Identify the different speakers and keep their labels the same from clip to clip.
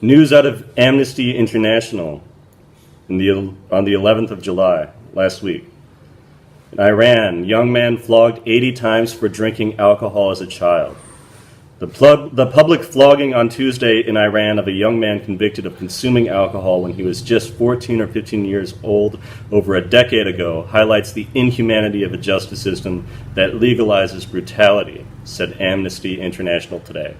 Speaker 1: News out of Amnesty International on the 11th of July, last week. In Iran, young man flogged 80 times for drinking alcohol as a child. The public flogging on Tuesday in Iran of a young man convicted of consuming alcohol when he was just 14 or 15 years old over a decade ago highlights the inhumanity of a justice system that legalizes brutality, said Amnesty International today.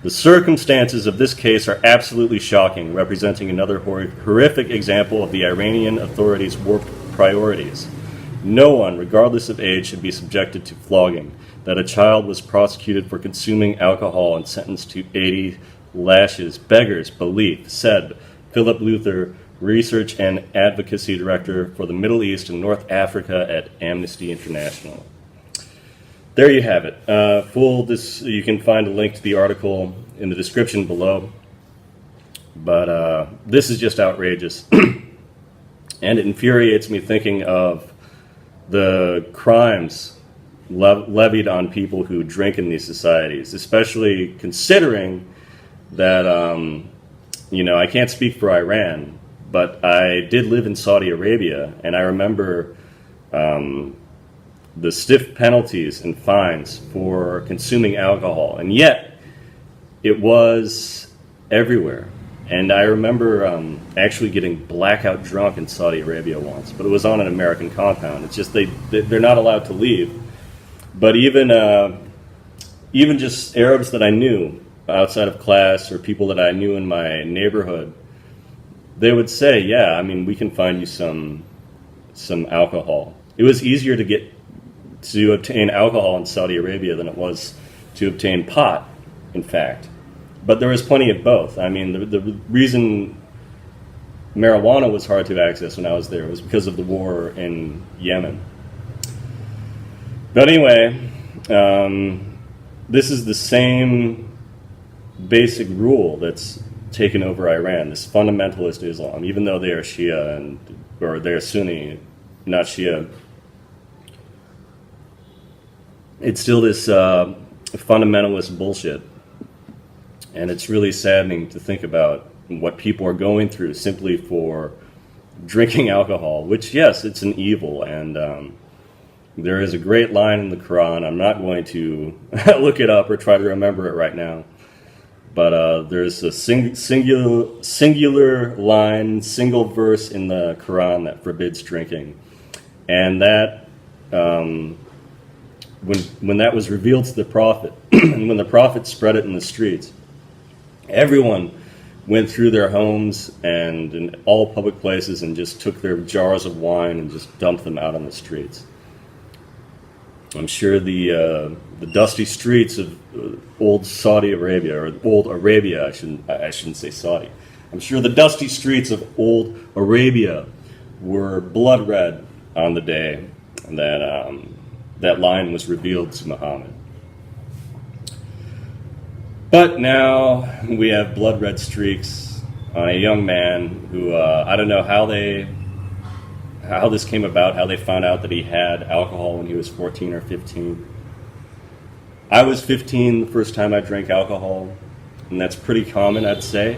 Speaker 1: The circumstances of this case are absolutely shocking, representing another horrific example of the Iranian authorities' warped priorities. No one, regardless of age, should be subjected to flogging. That a child was prosecuted for consuming alcohol and sentenced to 80 lashes beggars belief, said Philip Luther, Research and Advocacy Director for the Middle East and North Africa at Amnesty International. There you have it. You can find a link to the article in the description below. But this is just outrageous. And it infuriates me thinking of the crimes levied on people who drink in these societies, especially considering that, I can't speak for Iran, but I did live in Saudi Arabia, and I remember the stiff penalties and fines for consuming alcohol, and yet it was everywhere. And I remember actually getting blackout drunk in Saudi Arabia once, but it was on an American compound. It's just they're not allowed to leave. But even just Arabs that I knew outside of class or people that I knew in my neighborhood, they would say, "Yeah, I mean, we can find you some alcohol." It was easier to obtain alcohol in Saudi Arabia than it was to obtain pot, in fact. But there was plenty of both. I mean, the reason marijuana was hard to access when I was there was because of the war in Yemen. But anyway, this is the same basic rule that's taken over Iran, this fundamentalist Islam, even though they are Shia or they're Sunni, not Shia. It's still this fundamentalist bullshit. And it's really saddening to think about what people are going through simply for drinking alcohol, which, yes, it's an evil. And there is a great line in the Quran. I'm not going to look it up or try to remember it right now. But there's a singular line, single verse in the Quran that forbids drinking. And that, when that was revealed to the Prophet, and when the Prophet spread it in the streets, everyone went through their homes and in all public places and just took their jars of wine and just dumped them out on the streets. I'm sure the dusty streets of old Saudi Arabia, or old Arabia, I shouldn't say Saudi. I'm sure the dusty streets of old Arabia were blood red on the day that that line was revealed to Muhammad. But now we have blood red streaks on a young man who, I don't know how this came about, how they found out that he had alcohol when he was 14 or 15. I was 15 the first time I drank alcohol, and that's pretty common, I'd say.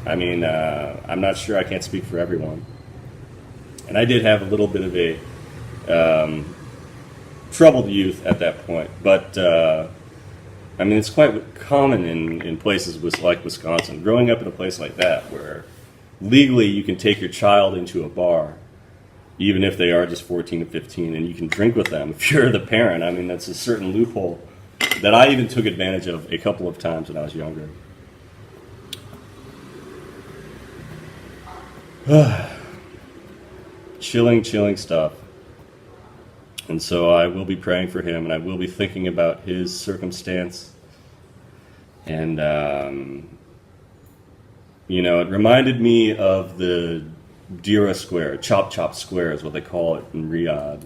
Speaker 1: I mean, I'm not sure, I can't speak for everyone. And I did have a little bit of a troubled youth at that point, but I mean, it's quite common in places like Wisconsin. Growing up in a place like that, where legally you can take your child into a bar, even if they are just 14 to 15, and you can drink with them if you're the parent. I mean, that's a certain loophole that I even took advantage of a couple of times when I was younger. Chilling stuff. And so I will be praying for him, and I will be thinking about his circumstance. And, it reminded me of the Dira Square, Chop Square is what they call it in Riyadh.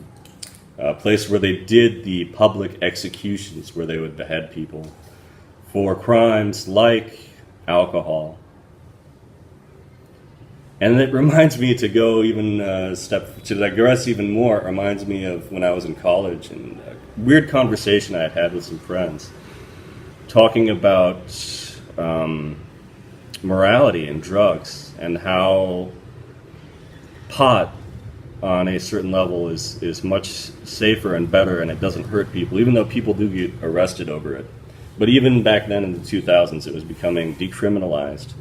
Speaker 1: A place where they did the public executions, where they would behead people for crimes like alcohol. And it reminds me to go even to digress even more. It reminds me of when I was in college and a weird conversation I had with some friends talking about morality and drugs, and how pot on a certain level is much safer and better, and it doesn't hurt people, even though people do get arrested over it. But even back then in the 2000s, it was becoming decriminalized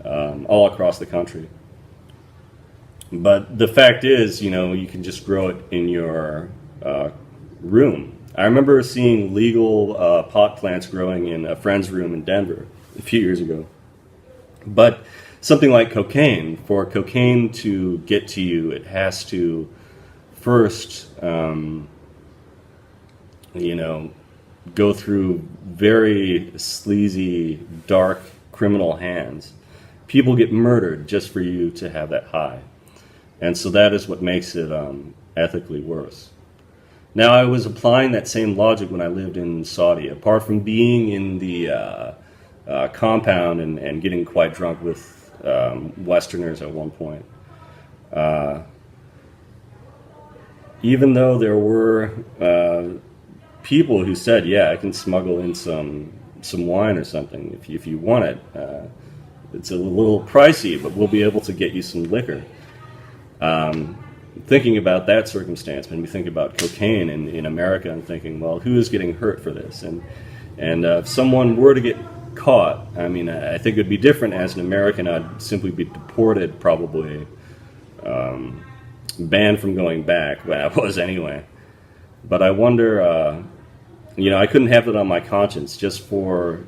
Speaker 1: all across the country. But the fact is, you can just grow it in your room. I remember seeing legal pot plants growing in a friend's room in Denver a few years ago. But something like cocaine, for cocaine to get to you, it has to first, go through very sleazy, dark criminal hands. People get murdered just for you to have that high. And so that is what makes it ethically worse. Now, I was applying that same logic when I lived in Saudi. Apart from being in the compound and getting quite drunk with Westerners at one point, even though there were people who said, yeah, I can smuggle in some wine or something if you want it. It's a little pricey, but we'll be able to get you some liquor. Thinking about that circumstance, when we think about cocaine in America, I'm thinking, well, who is getting hurt for this? And if someone were to get caught, I mean, I think it would be different as an American. I'd simply be deported, probably banned from going back. Well, I was anyway. But I wonder, I couldn't have it on my conscience just for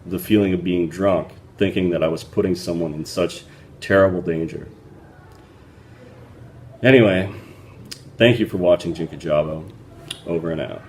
Speaker 1: the feeling of being drunk, thinking that I was putting someone in such terrible danger. Anyway, thank you for watching Jinkajabo. Over and out.